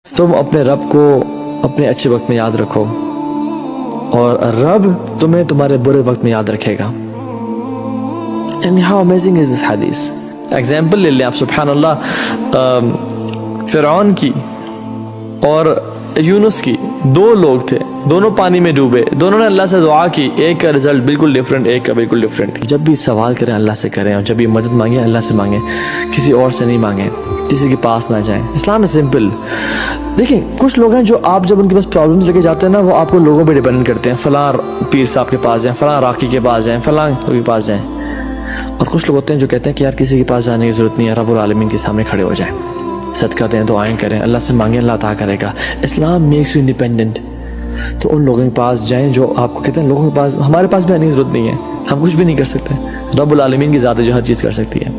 تم اپنے رب کو اپنے اچھے وقت میں یاد رکھو اور رب تمہیں تمہارے برے وقت میں یاد رکھے گا. یعنی how amazing is this حدیث. ایگزامپل لے لیں آپ, سبحان اللہ, فرعون کی اور یونس کی, دو لوگ تھے, دونوں پانی میں ڈوبے, دونوں نے اللہ سے دعا کی, ایک کا رزلٹ بالکل ڈیفرنٹ, ایک کا بالکل ڈیفرنٹ. جب بھی سوال کریں اللہ سے کریں, اور جب بھی مدد مانگیں اللہ سے مانگیں, کسی اور سے نہیں مانگیں, کسی کے پاس نہ جائیں. اسلام ہے سمپل. دیکھیں کچھ لوگ ہیں جو آپ جب ان کے پاس پرابلمز لے کے جاتے ہیں نا, وہ آپ کو لوگوں پہ ڈیپینڈ کرتے ہیں, فلاں پیر صاحب کے پاس جائیں, فلاں راقی کے پاس جائیں, فلاں کے پاس جائیں. اور کچھ لوگ ہوتے ہیں جو کہتے ہیں کہ یار کسی کے پاس جانے کی ضرورت نہیں ہے, رب العالمین کے سامنے کھڑے ہو جائیں, صدقہ دیں, دعائیں کریں, اللہ سے مانگیں, اللہ عطا کرے گا. Islam makes you independent. تو ان لوگوں کے پاس جائیں جو آپ کو کہتے ہیں لوگوں کے پاس, ہمارے پاس بھی آنے کی ضرورت نہیں ہے, ہم کچھ بھی نہیں کر سکتے, رب العالمین کی ذات ہے جو ہر چیز کر سکتی ہے.